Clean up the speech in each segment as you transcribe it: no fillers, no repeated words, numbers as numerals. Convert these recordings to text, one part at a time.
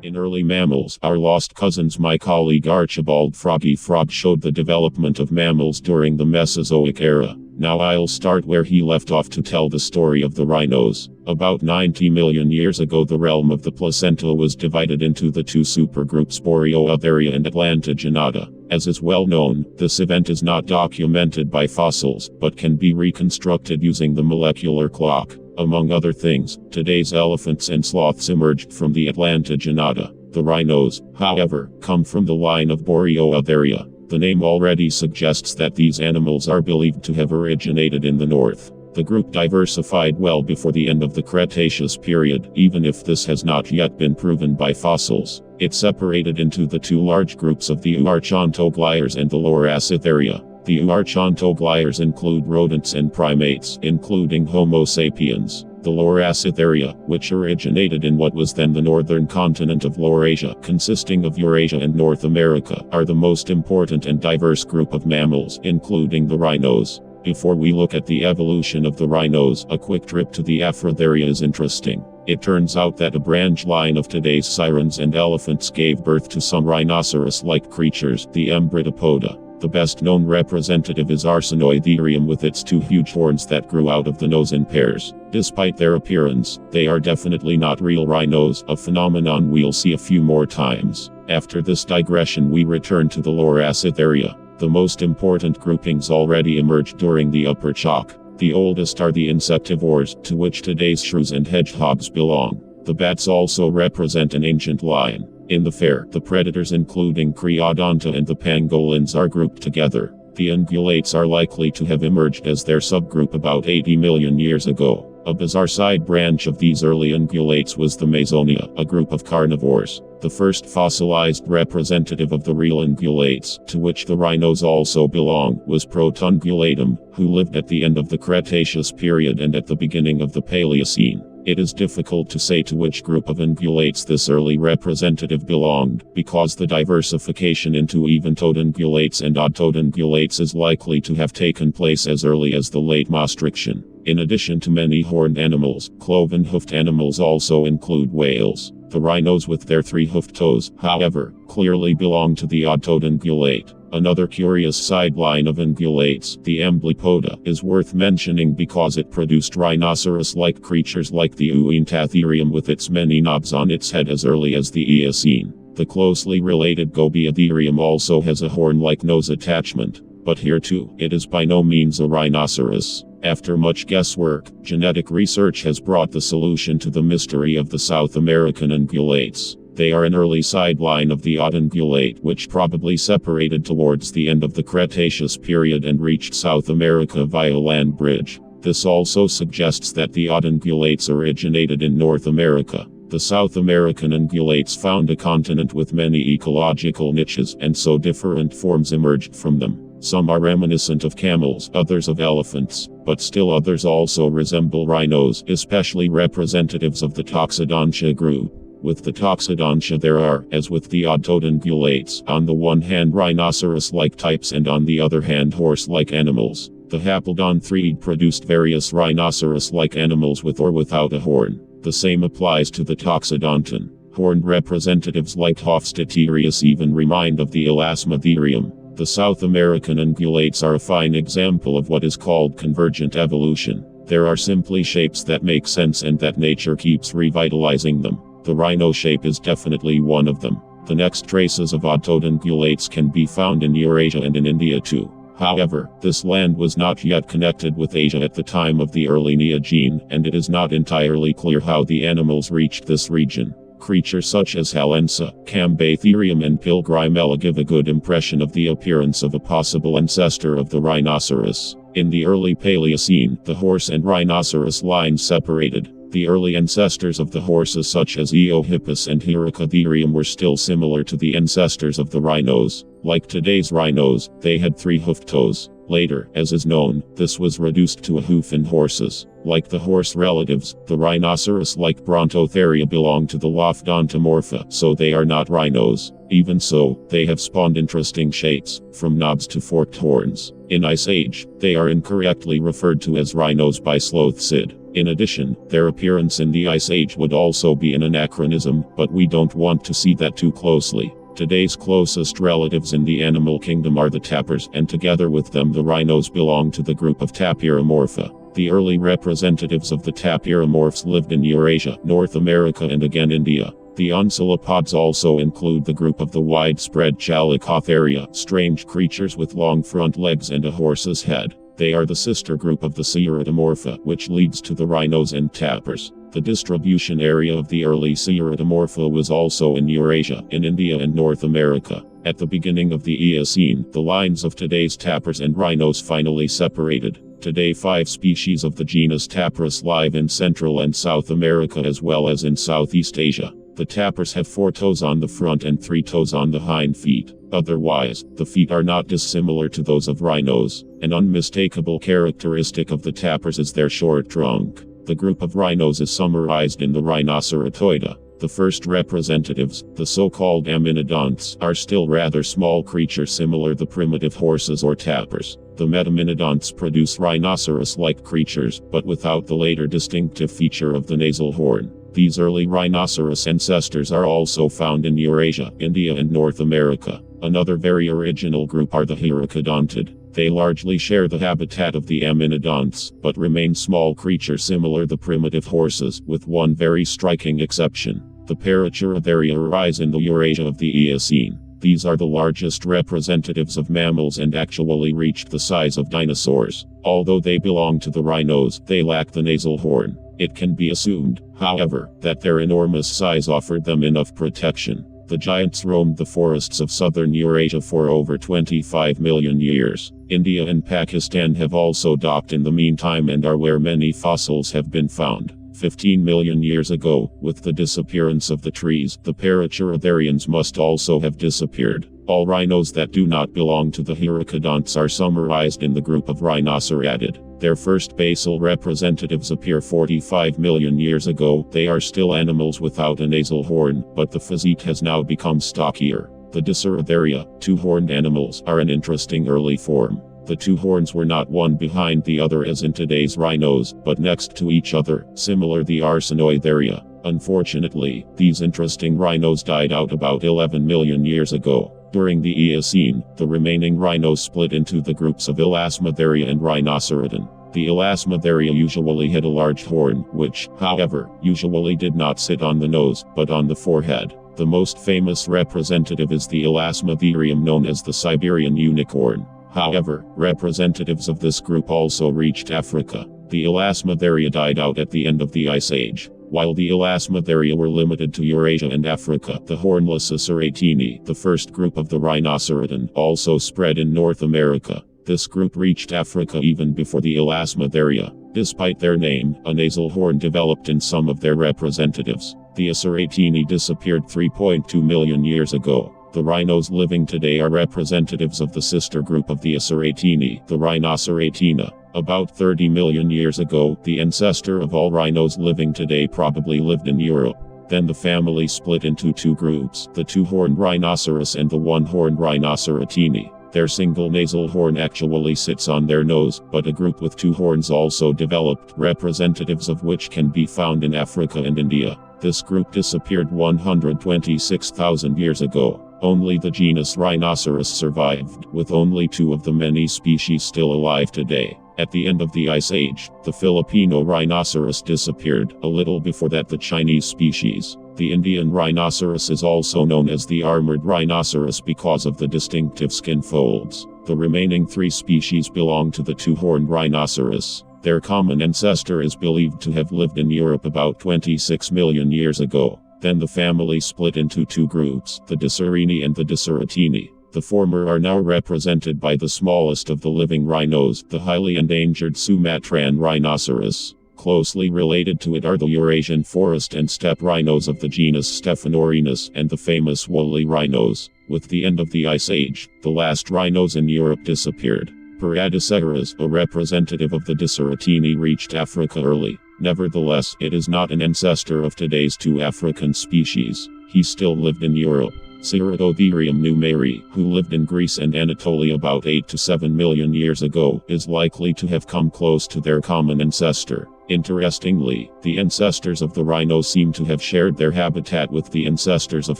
In early mammals, our lost cousins, my colleague Archibald Froggy Frog showed the development of mammals during the Mesozoic era. Now I'll start where he left off to tell the story of the rhinos. About 90 million years ago, the realm of the placenta was divided into the two supergroups Boreoatheria and Atlantogenata. As is well known, this event is not documented by fossils, but can be reconstructed using the molecular clock. Among other things, today's elephants and sloths emerged from the Atlantogenata. The rhinos, however, come from the line of Boreoatheria. The name already suggests that these animals are believed to have originated in the north. The group diversified well before the end of the Cretaceous period, even if this has not yet been proven by fossils. It separated into the two large groups of the Archontogliers and the Loracithera. The Archontogliers include rodents and primates, including Homo sapiens. The Loracithera, which originated in what was then the northern continent of Laurasia, consisting of Eurasia and North America, are the most important and diverse group of mammals, including the rhinos. Before we look at the evolution of the rhinos, a quick trip to the Afrotheria is interesting. It turns out that a branch line of today's sirens and elephants gave birth to some rhinoceros-like creatures, the Embryopoda. The best known representative is Arsinoitherium, with its two huge horns that grew out of the nose in pairs. Despite their appearance, they are definitely not real rhinos, a phenomenon we'll see a few more times. After this digression, we return to the Loracithera. The most important groupings already emerged during the Upper Chalk. The oldest are the insectivores, to which today's shrews and hedgehogs belong. The bats also represent an ancient line. In the fair, the predators including Creodonta and the pangolins are grouped together. The ungulates are likely to have emerged as their subgroup about 80 million years ago. A bizarre side branch of these early ungulates was the Masonia, a group of carnivores. The first fossilized representative of the real ungulates, to which the rhinos also belong, was Protungulatum, who lived at the end of the Cretaceous period and at the beginning of the Paleocene. It is difficult to say to which group of ungulates this early representative belonged, because the diversification into even-toed ungulates and odd-toed ungulates is likely to have taken place as early as the late Maastrichtian. In addition to many horned animals, cloven-hoofed animals also include whales. The rhinos with their three-hoofed toes, however, clearly belong to the odd-toed ungulate. Another curious sideline of ungulates, the Amblypoda, is worth mentioning because it produced rhinoceros-like creatures like the Uintatherium with its many knobs on its head as early as the Eocene. The closely related Gobiatherium also has a horn-like nose attachment, but here too, it is by no means a rhinoceros. After much guesswork, genetic research has brought the solution to the mystery of the South American ungulates. They are an early sideline of the odd ungulate, which probably separated towards the end of the Cretaceous period and reached South America via land bridge. This also suggests that the odd ungulates originated in North America. The South American ungulates found a continent with many ecological niches, and so different forms emerged from them. Some are reminiscent of camels, others of elephants, but still others also resemble rhinos, especially representatives of the Toxodontia group. With the Toxodontia there are, as with the odd-toed ungulates, on the one hand rhinoceros-like types and on the other hand horse-like animals. The Haplodon thread produced various rhinoceros-like animals with or without a horn. The same applies to the Toxodonton. Horned representatives like Hofstadterius even remind of the Elasmotherium. The South American ungulates are a fine example of what is called convergent evolution. There are simply shapes that make sense and that nature keeps revitalizing them. The rhino shape is definitely one of them. The next traces of odd-toed ungulates can be found in Eurasia and in India too. However, this land was not yet connected with Asia at the time of the early Neogene, and it is not entirely clear how the animals reached this region. Creatures such as Halensa, Cambatherium and Pilgrimella give a good impression of the appearance of a possible ancestor of the rhinoceros. In the early Paleocene, the horse and rhinoceros lines separated. The early ancestors of the horses such as Eohippus and Hyracotherium were still similar to the ancestors of the rhinos. Like today's rhinos, they had three-hoofed toes. Later, as is known, this was reduced to a hoof in horses. Like the horse relatives, the rhinoceros-like Brontotheria belong to the Lophodontomorpha, so they are not rhinos. Even so, they have spawned interesting shapes, from knobs to forked horns. In Ice Age, they are incorrectly referred to as rhinos by Sloth Sid. In addition, their appearance in the Ice Age would also be an anachronism, but we don't want to see that too closely. Today's closest relatives in the animal kingdom are the tapirs, and together with them the rhinos belong to the group of Tapiromorpha. The early representatives of the tapiromorphs lived in Eurasia, North America and again India. The ocelopods also include the group of the widespread Chalicotheria, strange creatures with long front legs and a horse's head. They are the sister group of the Ceratodomorpha, which leads to the rhinos and tapirs. The distribution area of the early Ceratodomorpha was also in Eurasia, in India and North America. At the beginning of the Eocene, the lines of today's tapirs and rhinos finally separated. Today 5 species of the genus Tapirus live in Central and South America as well as in Southeast Asia. The tapirs have 4 toes on the front and 3 toes on the hind feet. Otherwise, the feet are not dissimilar to those of rhinos. An unmistakable characteristic of the tapirs is their short trunk. The group of rhinos is summarized in the Rhinoceratoida. The first representatives, the so-called Aminodonts, are still rather small creatures similar to primitive horses or tapirs. The Metaminodonts produce rhinoceros-like creatures, but without the later distinctive feature of the nasal horn. These early rhinoceros ancestors are also found in Eurasia, India and North America. Another very original group are the Hiracodontid. They largely share the habitat of the Aminodonts, but remain small creatures similar to primitive horses, with one very striking exception. The Parachurotheria arise in the Eurasia of the Eocene. These are the largest representatives of mammals and actually reached the size of dinosaurs. Although they belong to the rhinos, they lack the nasal horn. It can be assumed, however, that their enormous size offered them enough protection. The giants roamed the forests of southern Eurasia for over 25 million years. India and Pakistan have also docked in the meantime and are where many fossils have been found. 15 million years ago, with the disappearance of the trees, the Parachurotherians must also have disappeared. All rhinos that do not belong to the Hiracodonts are summarized in the group of Rhinoceratid. Their first basal representatives appear 45 million years ago. They are still animals without a nasal horn, but the physique has now become stockier. The Dicerotheria, 2-horned animals, are an interesting early form. The 2 horns were not one behind the other as in today's rhinos, but next to each other, similar to the Arsinoitheria. Unfortunately, these interesting rhinos died out about 11 million years ago. During the Eocene, the remaining rhinos split into the groups of Elasmotheria and Rhinocerodon. The Elasmotheria usually had a large horn, which, however, usually did not sit on the nose, but on the forehead. The most famous representative is the Elasmotherium known as the Siberian unicorn. However, representatives of this group also reached Africa. The Elasmotheria died out at the end of the Ice Age. While the Elasmotheria were limited to Eurasia and Africa, the hornless Aceratini, the first group of the Rhinocerodon, also spread in North America. This group reached Africa even before the Elasmotheria. Despite their name, a nasal horn developed in some of their representatives. The Aceratini disappeared 3.2 million years ago. The rhinos living today are representatives of the sister group of the Aceratini, the Rhinoceratina. About 30 million years ago, the ancestor of all rhinos living today probably lived in Europe. Then the family split into 2 groups, the 2-horned rhinoceros and the 1-horned Rhinoceratini. Their single nasal horn actually sits on their nose, but a group with 2 horns also developed, representatives of which can be found in Africa and India. This group disappeared 126,000 years ago. Only the genus Rhinoceros survived, with only 2 of the many species still alive today. At the end of the Ice Age, the Filipino rhinoceros disappeared, a little before that the Chinese species. The Indian rhinoceros is also known as the armored rhinoceros because of the distinctive skin folds. The remaining 3 species belong to the 2-horned rhinoceros. Their common ancestor is believed to have lived in Europe about 26 million years ago. Then the family split into 2 groups, the Dicerini and the Diceratini. The former are now represented by the smallest of the living rhinos, the highly endangered Sumatran rhinoceros. Closely related to it are the Eurasian forest and steppe rhinos of the genus Stephanorinus and the famous woolly rhinos. With the end of the Ice Age, the last rhinos in Europe disappeared. Paradiceras, a representative of the Diceratini, reached Africa early. Nevertheless, it is not an ancestor of today's 2 African species. He still lived in Europe. Ceratotherium numeri, who lived in Greece and Anatolia about 8 to 7 million years ago, is likely to have come close to their common ancestor. Interestingly, the ancestors of the rhino seem to have shared their habitat with the ancestors of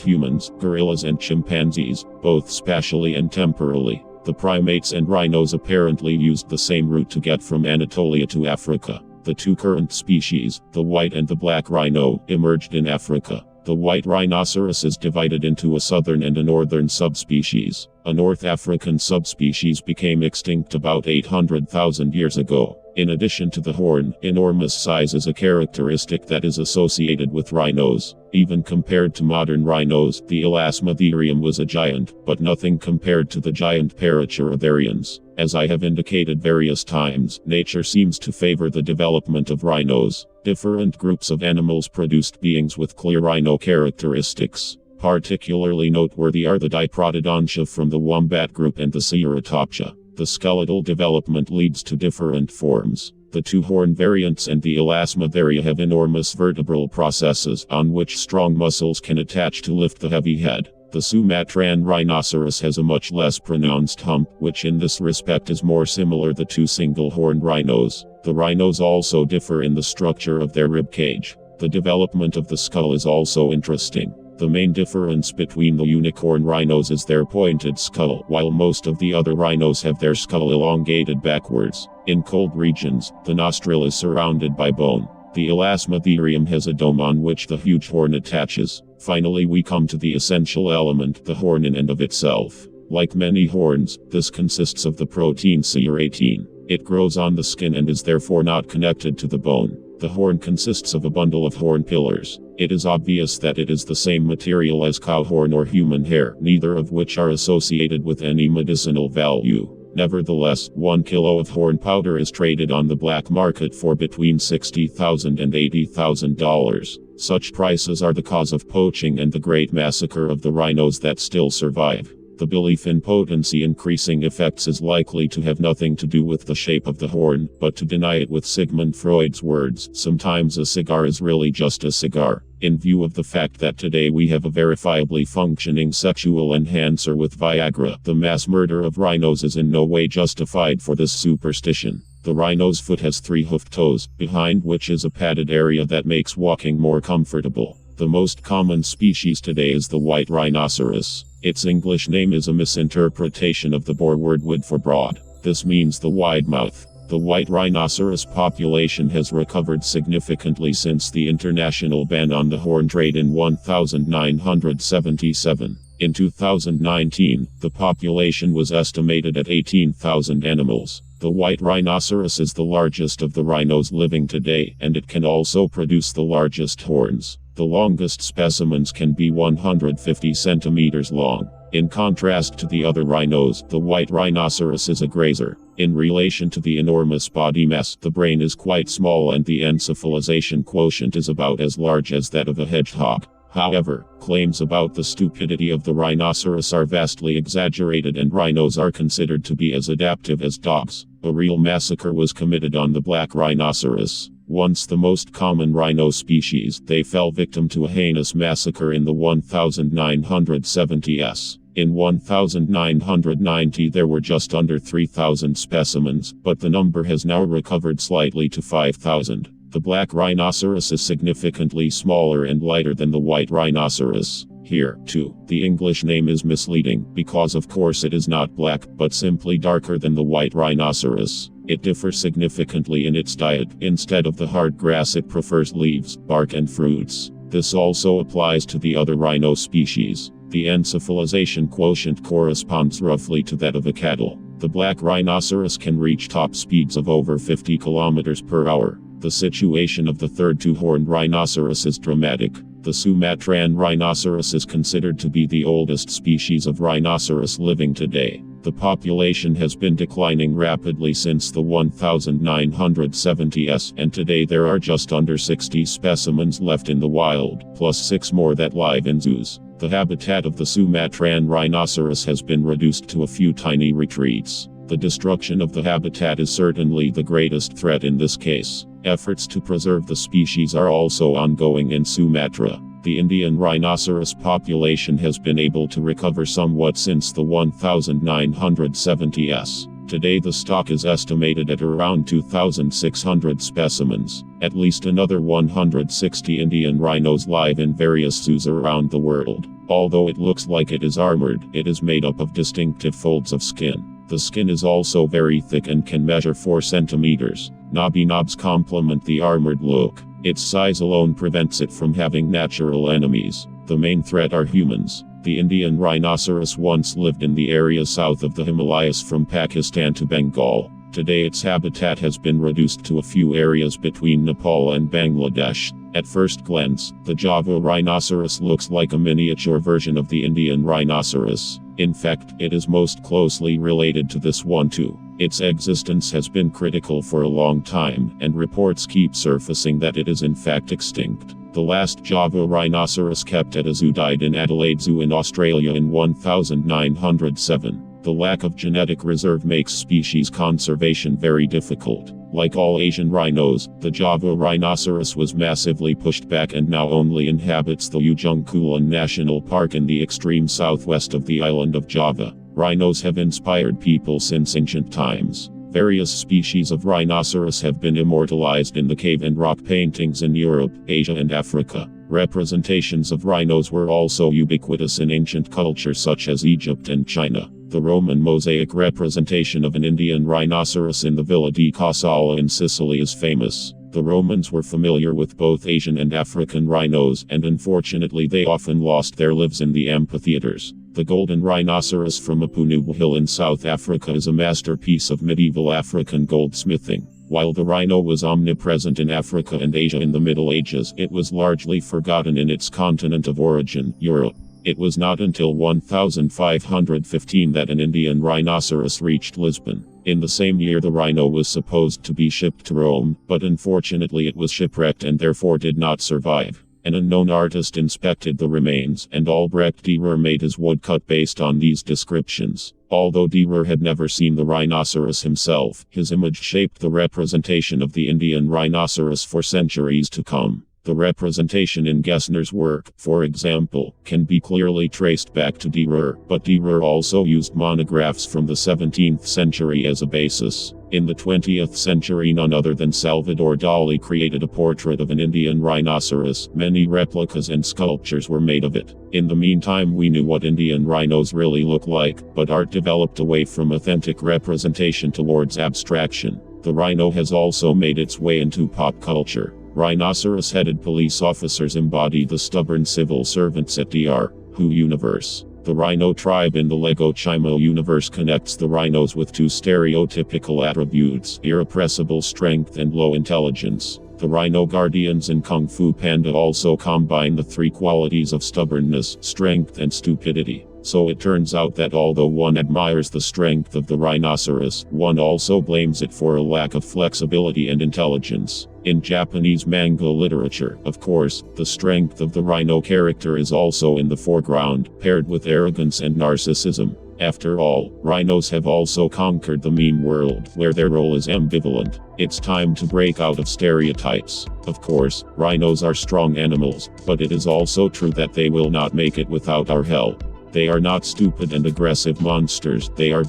humans, gorillas and chimpanzees, both spatially and temporally. The primates and rhinos apparently used the same route to get from Anatolia to Africa. The two current species, the white and the black rhino, emerged in Africa. The white rhinoceros is divided into a southern and a northern subspecies. A North African subspecies became extinct about 800,000 years ago. In addition to the horn, enormous size is a characteristic that is associated with rhinos. Even compared to modern rhinos, the Elasmotherium was a giant, but nothing compared to the giant Paracherotherians. As I have indicated various times, nature seems to favor the development of rhinos. Different groups of animals produced beings with clear rhino characteristics. Particularly noteworthy are the Diprotodontia from the wombat group and the Ceratopsia. The skeletal development leads to different forms. The two horn variants and the Elasmotheria have enormous vertebral processes on which strong muscles can attach to lift the heavy head. The Sumatran rhinoceros has a much less pronounced hump, which in this respect is more similar to the two single-horned rhinos. The rhinos also differ in the structure of their rib cage. The development of the skull is also interesting. The main difference between the unicorn rhinos is their pointed skull, while most of the other rhinos have their skull elongated backwards. In cold regions, the nostril is surrounded by bone. The Elasmotherium has a dome on which the huge horn attaches. Finally, we come to the essential element, the horn in and of itself. Like many horns, this consists of the protein keratin. It grows on the skin and is therefore not connected to the bone. The horn consists of a bundle of horn pillars. It is obvious that it is the same material as cow horn or human hair, neither of which are associated with any medicinal value. Nevertheless, 1 kilo of horn powder is traded on the black market for between $60,000 and $80,000. Such prices are the cause of poaching and the great massacre of the rhinos that still survive. The belief in potency increasing effects is likely to have nothing to do with the shape of the horn, but to deny it with Sigmund Freud's words, sometimes a cigar is really just a cigar. In view of the fact that today we have a verifiably functioning sexual enhancer with Viagra, the mass murder of rhinos is in no way justified for this superstition. The rhino's foot has 3 hoofed toes, behind which is a padded area that makes walking more comfortable. The most common species today is the white rhinoceros. Its English name is a misinterpretation of the Boer word wood for broad. This means the wide mouth. The white rhinoceros population has recovered significantly since the international ban on the horn trade in 1977. In 2019, the population was estimated at 18,000 animals. The white rhinoceros is the largest of the rhinos living today, and it can also produce the largest horns. The longest specimens can be 150 centimeters long. In contrast to the other rhinos, the white rhinoceros is a grazer. In relation to the enormous body mass, the brain is quite small and the encephalization quotient is about as large as that of a hedgehog. However, claims about the stupidity of the rhinoceros are vastly exaggerated and rhinos are considered to be as adaptive as dogs. A real massacre was committed on the black rhinoceros. Once the most common rhino species, they fell victim to a heinous massacre in the 1970s. In 1990 there were just under 3,000 specimens, but the number has now recovered slightly to 5,000. The black rhinoceros is significantly smaller and lighter than the white rhinoceros. Here, too, the English name is misleading, because of course it is not black, but simply darker than the white rhinoceros. It differs significantly in its diet. Instead of the hard grass it prefers leaves, bark and fruits. This also applies to the other rhino species. The encephalization quotient corresponds roughly to that of a cattle. The black rhinoceros can reach top speeds of over 50 kilometers per hour. The situation of the third two-horned rhinoceros is dramatic. The Sumatran rhinoceros is considered to be the oldest species of rhinoceros living today. The population has been declining rapidly since the 1970s, and today there are just under 60 specimens left in the wild, plus 6 more that live in zoos. The habitat of the Sumatran rhinoceros has been reduced to a few tiny retreats. The destruction of the habitat is certainly the greatest threat in this case. Efforts to preserve the species are also ongoing in Sumatra. The Indian rhinoceros population has been able to recover somewhat since the 1970s. Today the stock is estimated at around 2,600 specimens. At least another 160 Indian rhinos live in various zoos around the world. Although it looks like it is armored, it is made up of distinctive folds of skin. The skin is also very thick and can measure 4 centimeters. Knobby knobs complement the armored look. Its size alone prevents it from having natural enemies. The main threat are humans. The Indian rhinoceros once lived in the area south of the Himalayas from Pakistan to Bengal. Today its habitat has been reduced to a few areas between Nepal and Bangladesh. At first glance, the Java rhinoceros looks like a miniature version of the Indian rhinoceros. In fact, it is most closely related to this one too. Its existence has been critical for a long time, and reports keep surfacing that it is in fact extinct. The last Java rhinoceros kept at a zoo died in Adelaide Zoo in Australia in 1907. The lack of genetic reserve makes species conservation very difficult. Like all Asian rhinos, the Java rhinoceros was massively pushed back and now only inhabits the Ujung Kulon National Park in the extreme southwest of the island of Java. Rhinos have inspired people since ancient times. Various species of rhinoceros have been immortalized in the cave and rock paintings in Europe, Asia and Africa. Representations of rhinos were also ubiquitous in ancient culture such as Egypt and China. The Roman mosaic representation of an Indian rhinoceros in the Villa di Casala in Sicily is famous. The Romans were familiar with both Asian and African rhinos, and unfortunately they often lost their lives in the amphitheaters. The golden rhinoceros from Apunubu Hill in South Africa is a masterpiece of medieval African goldsmithing. While the rhino was omnipresent in Africa and Asia in the Middle Ages, it was largely forgotten in its continent of origin, Europe. It was not until 1515 that an Indian rhinoceros reached Lisbon. In the same year the rhino was supposed to be shipped to Rome, but unfortunately it was shipwrecked and therefore did not survive. An unknown artist inspected the remains, and Albrecht Dürer made his woodcut based on these descriptions. Although Dürer had never seen the rhinoceros himself, his image shaped the representation of the Indian rhinoceros for centuries to come. The representation in Gessner's work, for example, can be clearly traced back to Dürer, but Dürer also used monographs from the 17th century as a basis. In the 20th century, none other than Salvador Dali created a portrait of an Indian rhinoceros. Many replicas and sculptures were made of it. In the meantime, we knew what Indian rhinos really look like, but art developed away from authentic representation towards abstraction. The rhino has also made its way into pop culture. Rhinoceros-headed police officers embody the stubborn civil servants at Dr. Who universe. The Rhino tribe in the Lego Chimo universe connects the rhinos with two stereotypical attributes: irrepressible strength and low intelligence. The Rhino Guardians in Kung Fu Panda also combine the three qualities of stubbornness, strength and stupidity. So it turns out that although one admires the strength of the rhinoceros, one also blames it for a lack of flexibility and intelligence. In Japanese manga literature, of course, the strength of the rhino character is also in the foreground, paired with arrogance and narcissism. After all, rhinos have also conquered the meme world, where their role is ambivalent. It's time to break out of stereotypes. Of course, rhinos are strong animals, but it is also true that they will not make it without our help. They are not stupid and aggressive monsters, they are.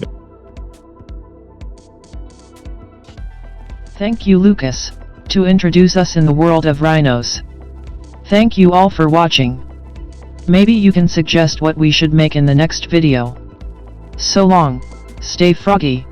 Thank you, Lucas, to introduce us in the world of rhinos. Thank you all for watching. Maybe you can suggest what we should make in the next video. So long, stay froggy.